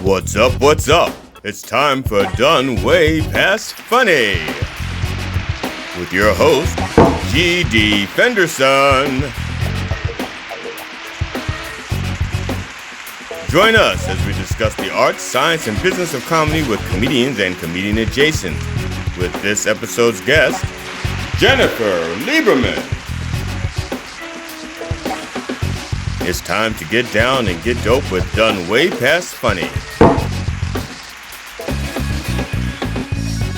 What's up, what's up? It's time for Done Way Past Funny with your host, G.D. Fenderson. Join us as we discuss the art, science, and business of comedy with comedians and comedian adjacent. With this episode's guest, Jennifer Lieberman. It's time to get down and get dope with Done Way Past Funny.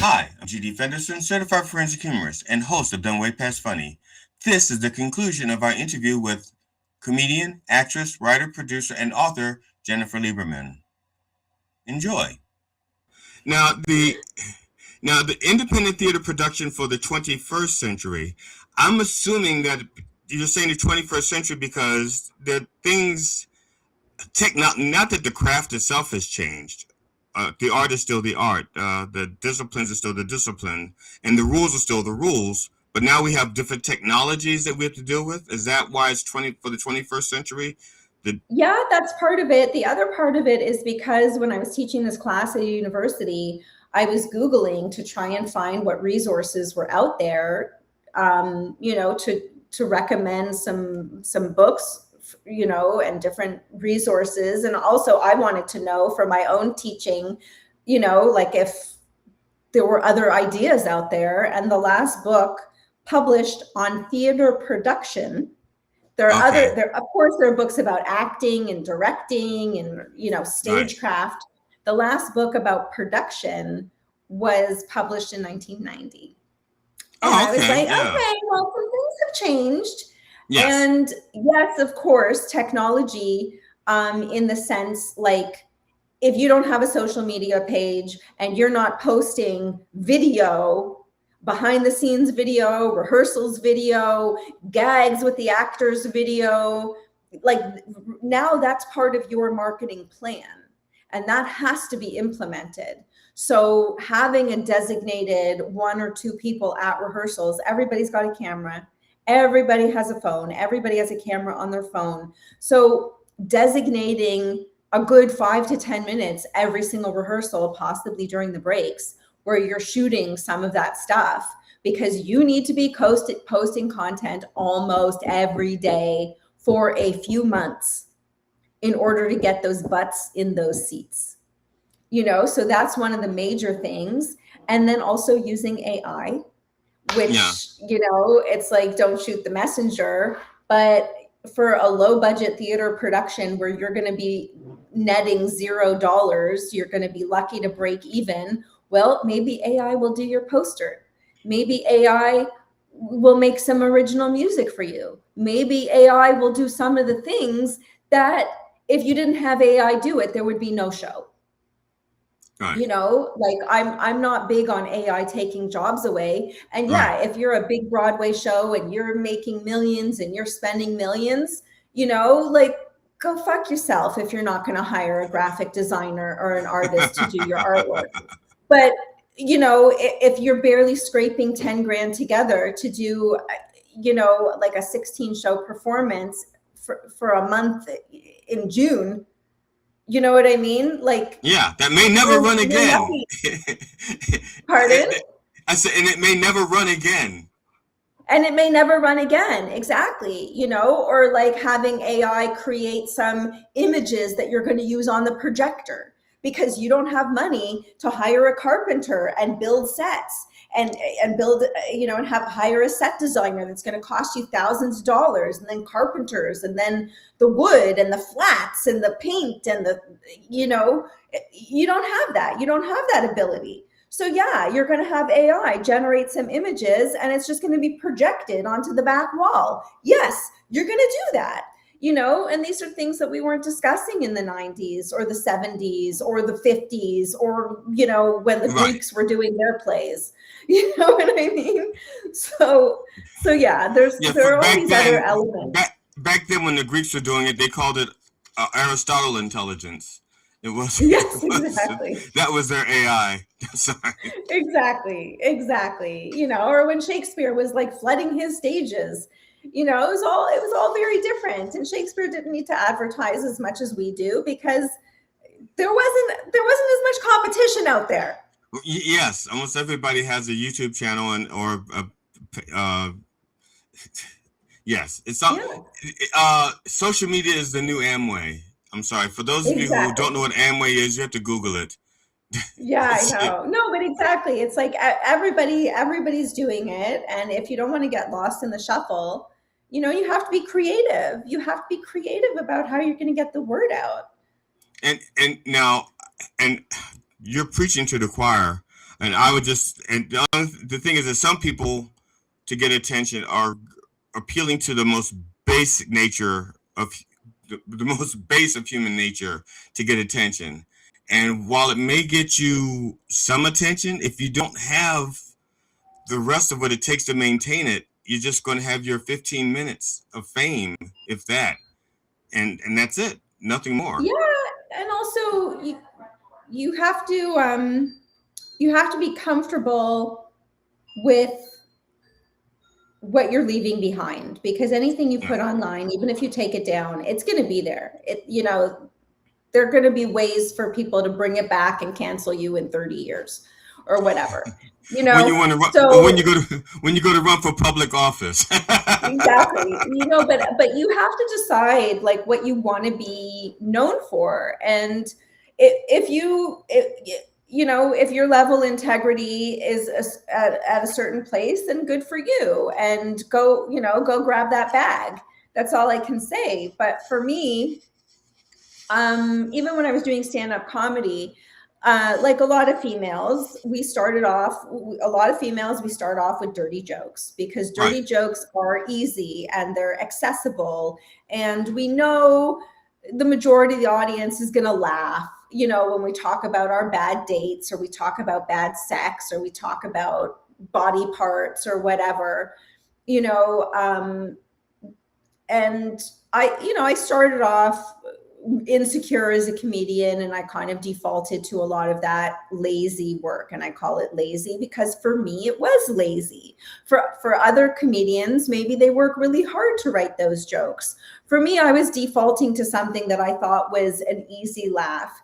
Hi, I'm G.D. Fenderson, Certified Forensic Humourist and host of Done Way Past Funny. This is the conclusion of our interview with comedian, actress, writer, producer, and author Jennifer Lieberman. Enjoy. Now, the independent theater production for the 21st century, I'm assuming that you're saying the 21st century because the things, not that the craft itself has changed. The art is still the art. The disciplines are still the discipline, and the rules are still the rules. But now we have different technologies that we have to deal with. Is that why it's for the 21st century? Yeah, that's part of it. The other part of it is because when I was teaching this class at a university, I was Googling to try and find what resources were out there, to recommend some books, and different resources. And also I wanted to know for my own teaching, like if there were other ideas out there. And the last book published on theater production, there are of course there are books about acting and directing and, stagecraft. Right. The last book about production was published in 1990. And I was like, okay, well, some things have changed. Yes. And yes, of course, technology, in the sense, like, if you don't have a social media page and you're not posting video, behind the scenes video, rehearsals video, gags with the actors video, like now that's part of your marketing plan and that has to be implemented. So having a designated 1 or 2 people at rehearsals, everybody's got a camera, everybody has a phone, everybody has a camera on their phone. So designating a good 5 to 10 minutes every single rehearsal, possibly during the breaks, where you're shooting some of that stuff, because you need to be posting content almost every day for a few months in order to get those butts in those seats. So that's one of the major things. And then also using AI, which, it's like, don't shoot the messenger, but for a low budget theater production where you're going to be netting $0, you're going to be lucky to break even. Well, maybe AI will do your poster. Maybe AI will make some original music for you. Maybe AI will do some of the things that if you didn't have AI do it, there would be no show. Right. Like I'm not big on AI taking jobs away. And if you're a big Broadway show and you're making millions and you're spending millions, like go fuck yourself if you're not going to hire a graphic designer or an artist to do your artwork. But, if you're barely scraping 10 grand together to do, like a 16 show performance for a month in June, you know what I mean? Like, yeah, that may never run again. Pardon? I said, and it may never run again. And it may never run again. Exactly. Or like having AI create some images that you're going to use on the projector because you don't have money to hire a carpenter and build sets and build, and hire a set designer that's going to cost you thousands of dollars, and then carpenters, and then the wood and the flats and the paint and you don't have that. You don't have that ability. So you're going to have AI generate some images and it's just going to be projected onto the back wall. Yes, you're going to do that. And these are things that we weren't discussing in the 90s or the 70s or the 50s or, when the Greeks were doing their plays. You know what I mean? So there are all these other elements. Back then when the Greeks were doing it, they called it Aristotle intelligence. It was. Yes, exactly. That was their AI. Sorry. Exactly. Or when Shakespeare was like flooding his stages, it was all very different. And Shakespeare didn't need to advertise as much as we do because there wasn't as much competition out there. Yes, almost everybody has a YouTube channel yes, it's all. Social media is the new Amway. I'm sorry for those of you who don't know what Amway is. You have to Google it. Yeah, I know. No, but exactly. It's like everybody's doing it. And if you don't want to get lost in the shuffle, you have to be creative. You have to be creative about how you're going to get the word out. And now, and you're preaching to the choir. And I would the thing is that some people, to get attention, are appealing to the most basic nature of the most base of human nature to get attention. And while it may get you some attention, if you don't have the rest of what it takes to maintain it, you're just going to have your 15 minutes of fame, if that. And that's it. Nothing more. Yeah, and also you have to be comfortable with what you're leaving behind, because anything you put online, even if you take it down, it's going to be there. There are going to be ways for people to bring it back and cancel you in 30 years or whatever. When you want to run, so, when you go to run for public office. Exactly. But you have to decide like what you want to be known for. And if your level integrity is at a certain place, then good for you, and go grab that bag. That's all I can say. But for me, even when I was doing stand-up comedy, like a lot of females, we start off with dirty jokes, because dirty jokes are easy and they're accessible. And we know the majority of the audience is going to laugh, when we talk about our bad dates, or we talk about bad sex, or we talk about body parts or whatever, and I started off insecure as a comedian, and I kind of defaulted to a lot of that lazy work, and I call it lazy because for me it was lazy. For other comedians, maybe they work really hard to write those jokes. For me, I was defaulting to something that I thought was an easy laugh.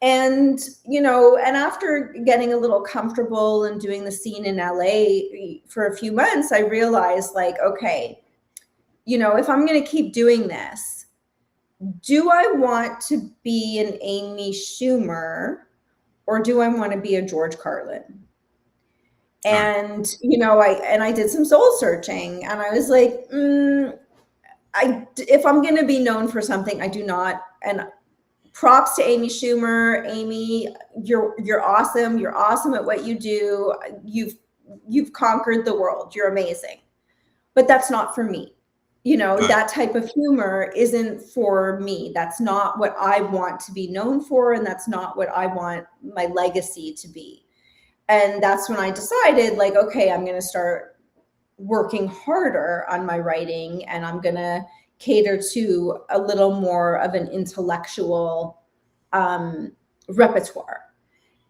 And and after getting a little comfortable and doing the scene in LA for a few months, I realized, like, okay, if I'm going to keep doing this, do I want to be an Amy Schumer, or do I want to be a George Carlin? And, I did some soul searching, and I was like, if I'm going to be known for something, I do not. And props to Amy Schumer. Amy, you're awesome. You're awesome at what you do. You've conquered the world. You're amazing. But that's not for me. That type of humor isn't for me. That's not what I want to be known for. And that's not what I want my legacy to be. And that's when I decided, like, okay, I'm going to start working harder on my writing, and I'm going to cater to a little more of an intellectual repertoire.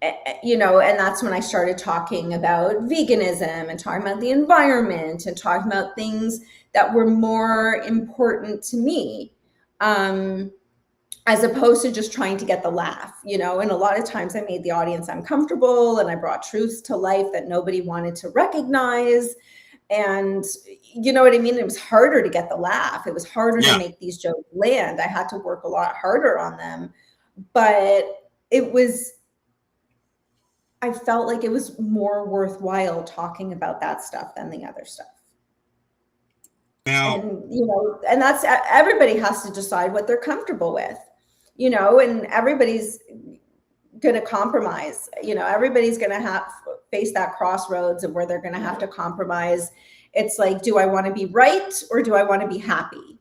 And that's when I started talking about veganism and talking about the environment and talking about things that were more important to me, as opposed to just trying to get the laugh, and a lot of times I made the audience uncomfortable, and I brought truths to life that nobody wanted to recognize. And you know what I mean? It was harder to get the laugh. It was harder to make these jokes land. I had to work a lot harder on them, but I felt like it was more worthwhile talking about that stuff than the other stuff. And, and that's, everybody has to decide what they're comfortable with, and everybody's going to compromise, everybody's going to face that crossroads of where they're going to have to compromise. It's like, do I want to be right, or do I want to be happy?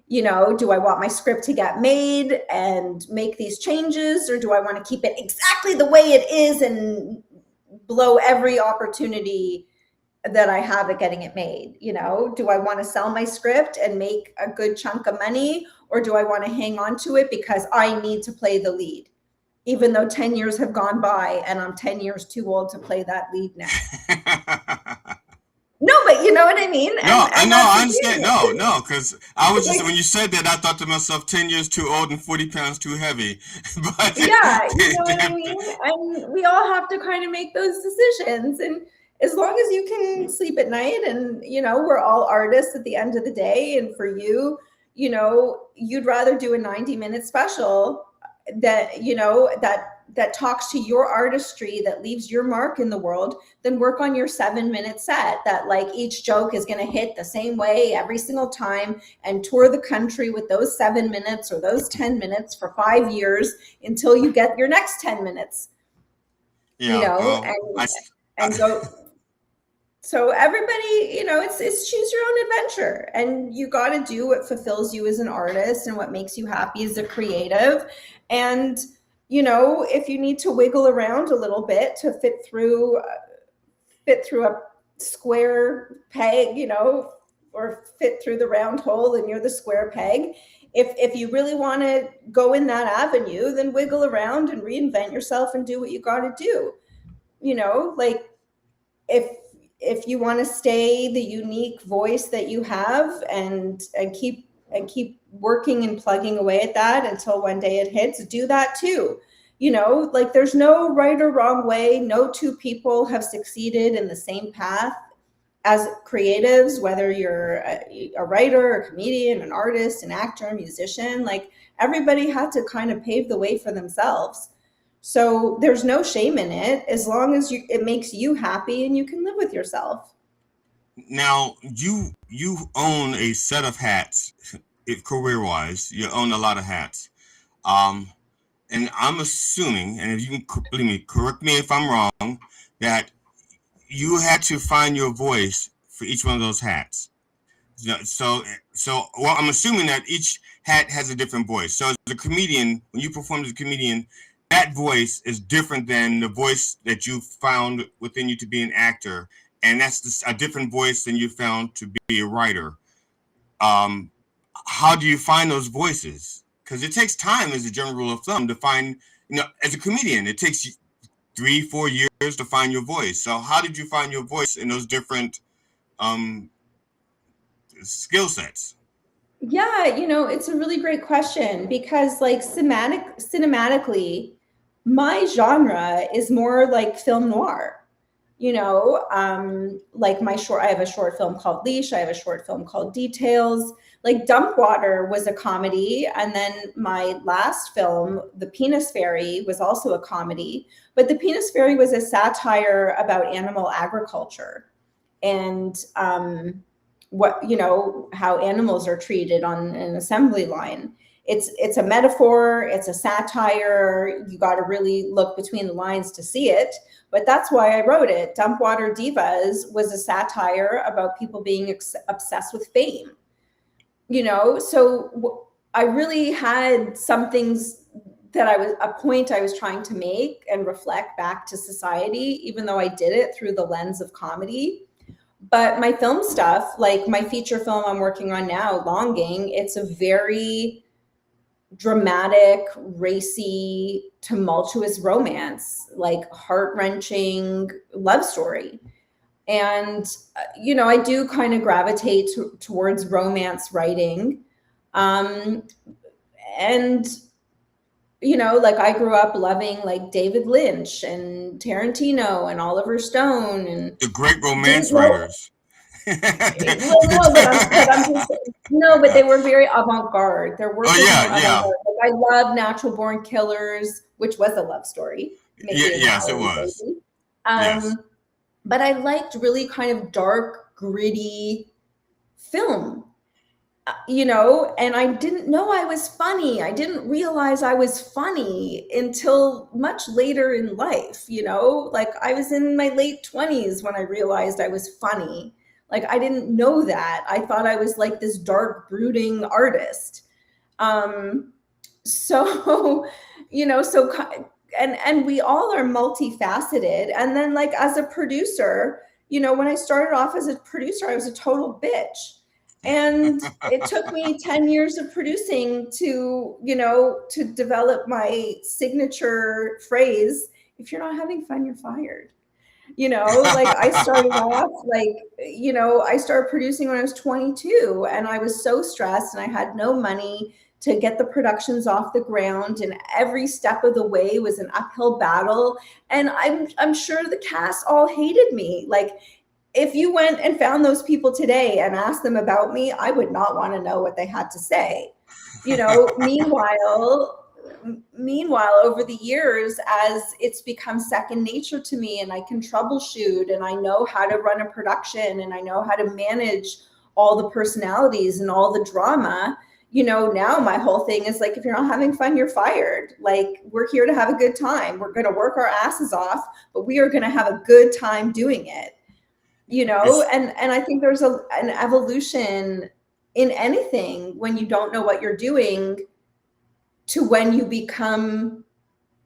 Do I want my script to get made and make these changes, or do I want to keep it exactly the way it is and blow every opportunity that I have at getting it made? Do I want to sell my script and make a good chunk of money, or do I want to hang on to it because I need to play the lead, even though 10 years have gone by and I'm 10 years too old to play that lead now? No, but you know what I mean? No, I And know, that's I the understand. thing. No, because I was just, Like, when you said that, I thought to myself, 10 years too old and 40 pounds too heavy. But yeah, you know what I mean? And we all have to kind of make those decisions. And as long as you can sleep at night, and, you know, we're all artists at the end of the day. And for you, you know, you'd rather do a 90-minute special that, you know, that talks to your artistry, that leaves your mark in the world, than work on your 7-minute set that, like, each joke is going to hit the same way every single time, and tour the country with those 7 minutes or those 10 minutes for 5 years until you get your next 10 minutes, you yeah, know, well, and go. So everybody, you know, it's choose your own adventure, and you got to do what fulfills you as an artist and what makes you happy as a creative. And, you know, if you need to wiggle around a little bit to fit through a square peg, you know, or fit through the round hole and you're the square peg. If you really want to go in that avenue, then wiggle around and reinvent yourself and do what you got to do. You know, like, if you want to stay the unique voice that you have, and keep working and plugging away at that until one day it hits, do that too. You know, like, there's no right or wrong way. No two people have succeeded in the same path as creatives, whether you're a writer, a comedian, an artist, an actor, a musician. Like, everybody had to kind of pave the way for themselves. So there's no shame in it, as long as it makes you happy and you can live with yourself. now you own a set of hats, if career-wise, you own a lot of hats. Um, and I'm assuming, and if you can believe me, correct me if I'm wrong, that you had to find your voice for each one of those hats. Well, I'm assuming that each hat has a different voice. So as a comedian, when you perform as a comedian, that voice is different than the voice that you found within you to be an actor, and that's a different voice than you found to be a writer. Um, how do you find those voices? Because it takes time, as a general rule of thumb, to find. You know, as a comedian, it takes you 3-4 years to find your voice. So how did you find your voice in those different um, skill sets? Yeah, you know, it's a really great question, because, like, cinematically, my genre is more like film noir. You know, like, I have a short film called Leash. I have a short film called Details. Like, Dump Water was a comedy. And then my last film, The Penis Fairy, was also a comedy. But The Penis Fairy was a satire about animal agriculture, and what, you know, how animals are treated on an assembly line. It's a metaphor, it's a satire. You got to really look between the lines to see it, but that's why I wrote it. Dump Water Divas was a satire about people being obsessed with fame, you know. So I really had some things that a point I was trying to make and reflect back to society, even though I did it through the lens of comedy. But my film stuff, like my feature film I'm working on now, Longing, it's a very dramatic, racy, tumultuous romance, like heart-wrenching love story. And, you know, I do kind of gravitate towards romance writing. Um, and, you know, like, I grew up loving, like, David Lynch and Tarantino and Oliver Stone, and The great didn't romance know. writers. Well, no, but I'm just no, but they were very avant-garde. Their work Oh was yeah, more yeah, avant-garde. Like, I love Natural Born Killers, which was a love story, yeah. Mickey and Yes, it Mallory, was. baby. Yes. But I liked really kind of dark, gritty film, you know, and I didn't know I was funny. I didn't realize I was funny until much later in life, you know? Like, I was in my late 20s when I realized I was funny. Like, I didn't know that. I thought I was like this dark, brooding artist. Um, so, you know, and we all are multifaceted. And then, like, as a producer, you know, when I started off as a producer, I was a total bitch. And it took me 10 years of producing to, you know, to develop my signature phrase: if you're not having fun, you're fired. Like I started off I started producing when I was 22, and I was so stressed and I had no money to get the productions off the ground, and every step of the way was an uphill battle. And I'm sure the cast all hated me. Like, if you went and found those people today and asked them about me, I would not want to know what they had to say. Meanwhile, over the years, as it's become second nature to me, and I can troubleshoot, and I know how to run a production, and I know how to manage all the personalities and all the drama, now my whole thing is like, if you're not having fun, you're fired. Like, we're here to have a good time. We're going to work our asses off, but we are going to have a good time doing it. And I think there's an evolution in anything when you don't know what you're doing to when you become,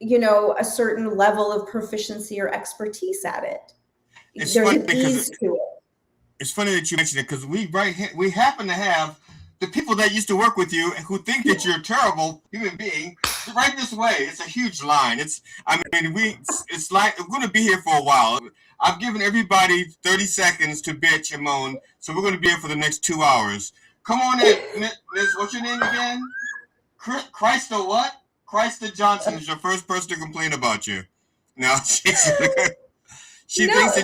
a certain level of proficiency or expertise at it. It's There's funny an because ease to it. it's funny that you mentioned it, because we happen to have the people that used to work with you and who think that you're a terrible human being right this way. It's a huge line. It's like we're going to be here for a while. I've given everybody 30 seconds to bitch and moan, so we're going to be here for the next 2 hours. Come on in, Liz. What's your name again? Christa what? Christa Johnson is your first person to complain about you. No, she thinks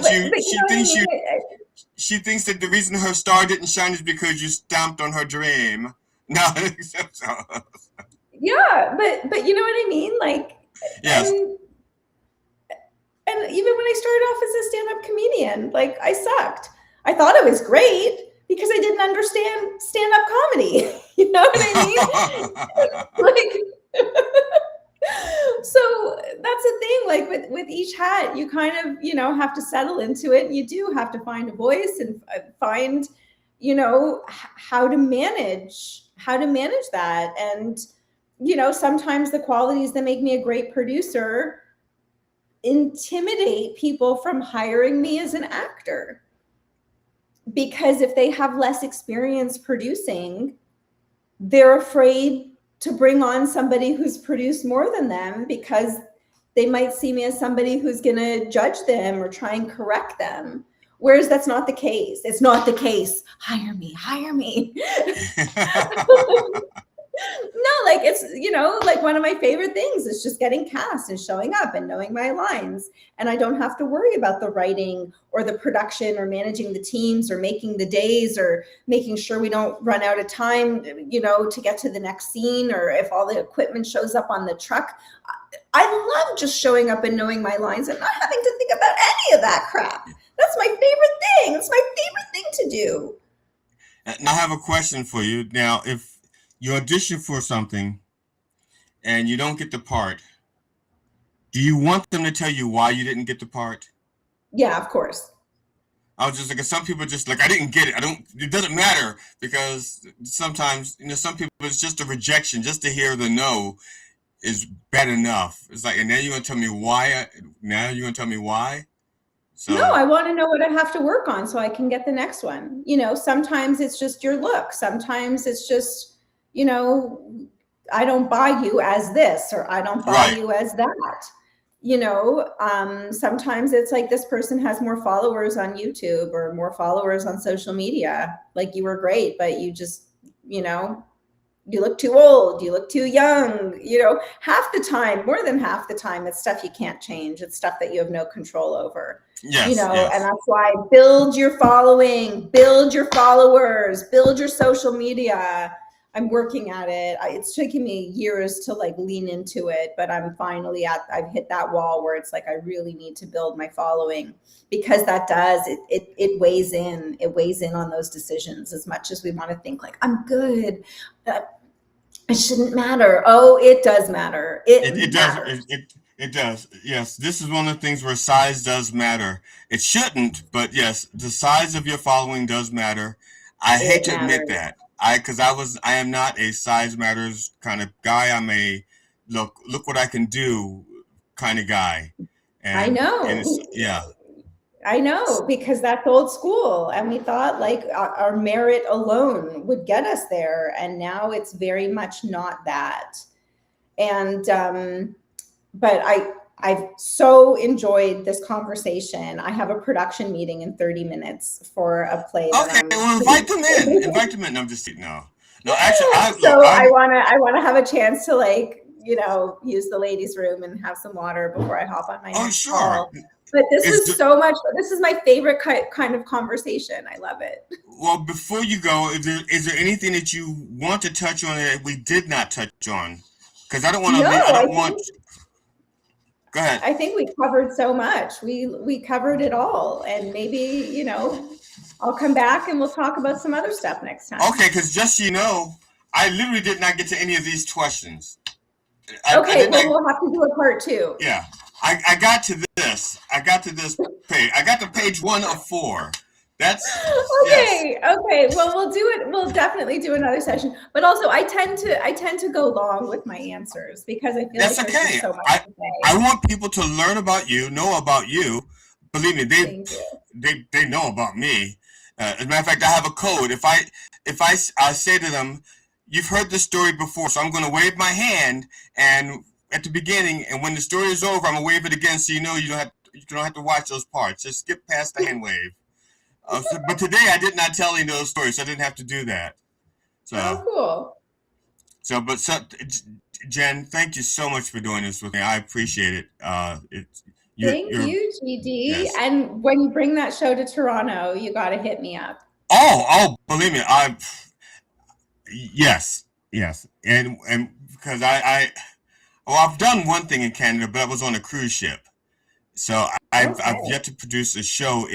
that the reason her star didn't shine is because you stomped on her dream. No, yeah, but you know what I mean? Like, yes. And even when I started off as a stand-up comedian, like, I sucked. I thought I was great because I didn't understand stand-up comedy. You know what I mean? So that's the thing. Like, with each hat, you kind of, have to settle into it, and you do have to find a voice and find, how to manage that. And, sometimes the qualities that make me a great producer intimidate people from hiring me as an actor, because if they have less experience producing, they're afraid to bring on somebody who's produced more than them, because they might see me as somebody who's going to judge them or try and correct them. Whereas that's not the case. It's not the case. Hire me. No, like, it's, like, one of my favorite things is just getting cast and showing up and knowing my lines. And I don't have to worry about the writing or the production or managing the teams or making the days or making sure we don't run out of time, to get to the next scene, or if all the equipment shows up on the truck. I love just showing up and knowing my lines and not having to think about any of that crap. That's my favorite thing. It's my favorite thing to do. Now, I have a question for you. Now, if you audition for something and you don't get the part, do you want them to tell you why you didn't get the part? Yeah, of course. I was just like, some people just like, I didn't get it. It doesn't matter, because sometimes, some people, it's just a rejection. Just to hear the no is bad enough. It's like, and now you're going to tell me why? So, no, I want to know what I have to work on so I can get the next one. Sometimes it's just your look. Sometimes it's just, I don't buy you as this, or I don't buy you as that. Sometimes it's like, this person has more followers on YouTube or more followers on social media. Like, you were great, but you just, you look too old, you look too young, half the time, more than half the time, it's stuff you can't change. It's stuff that you have no control over. Yes. And that's why build your following, build your followers, build your social media. I'm working at it. It's taken me years to like lean into it, but I'm finally I've hit that wall where it's like, I really need to build my following, because that does, it weighs in. It weighs in on those decisions, as much as we want to think like, I'm good. It shouldn't matter. Oh, it does matter. It does. It does. Yes. This is one of the things where size does matter. It shouldn't, but yes, the size of your following does matter. I hate to admit that. I am not a size matters kind of guy. I'm a look what I can do kind of guy. And, I know. I know, because that's old school. And we thought like our merit alone would get us there. And now it's very much not that. And, but I've so enjoyed this conversation. I have a production meeting in 30 minutes for a play. Okay, well, invite them in. Invite them in. I'm just no. Actually, I want to have a chance to, like, use the ladies' room and have some water before I hop on my next call. But this is so much. This is my favorite kind of conversation. I love it. Well, before you go, is there anything that you want to touch on that we did not touch on? Because I don't want to. Go ahead. I think we covered so much. We covered it all, and maybe I'll come back and we'll talk about some other stuff next time. Okay, because just so you know, I literally did not get to any of these questions. We'll have to do a part 2. Yeah, I got to this. I got to this page. I got to page 1 of 4. That's okay. Yes. Okay. Well, we'll do it. We'll definitely do another session. But also, I tend to go long with my answers because I feel that's like okay. There's so much to say. I want people to learn about you, know about you. Believe me, they know about me. As a matter of fact, I have a code. If I say to them, "You've heard this story before," so I'm going to wave my hand and at the beginning, and when the story is over, I'm gonna wave it again, so you don't have to watch those parts. Just skip past the hand wave. But today I did not tell any of those stories, so I didn't have to do that. So cool. Jen, thank you so much for doing this with me. I appreciate it. Thank you, GD. Yes. And when you bring that show to Toronto, you got to hit me up. Oh, believe me, yes, and because I've done one thing in Canada, but I was on a cruise ship, so I've yet to produce a show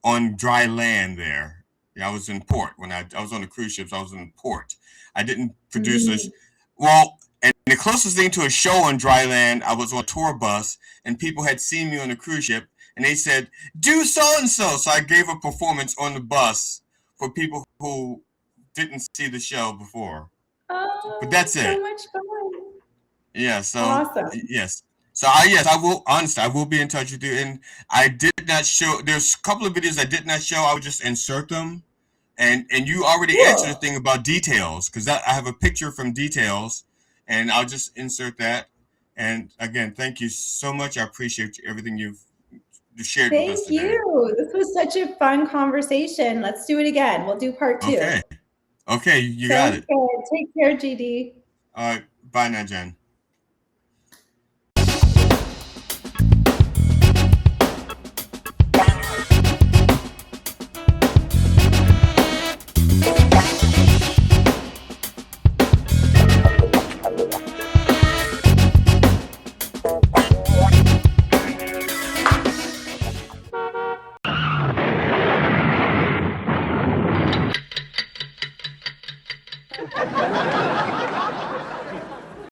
on dry land there. I was in port when I was on the cruise ships. I was in port. I didn't produce and the closest thing to a show on dry land, I was on a tour bus, and people had seen me on the cruise ship, and they said, "Do so and so." So I gave a performance on the bus for people who didn't see the show before. Oh, but that's so much fun. Yeah. So awesome. Yes. So I will, honestly, I will be in touch with you. And I did not show, there's a couple of videos I did not show. I would just insert them. And you already answered the thing about details, because I have a picture from details, and I'll just insert that. And again, thank you so much. I appreciate everything you've shared with us today. Thank you. This was such a fun conversation. Let's do it again. We'll do part 2. Okay, you got it. Good. Take care, GD. All right. Bye now, Jen.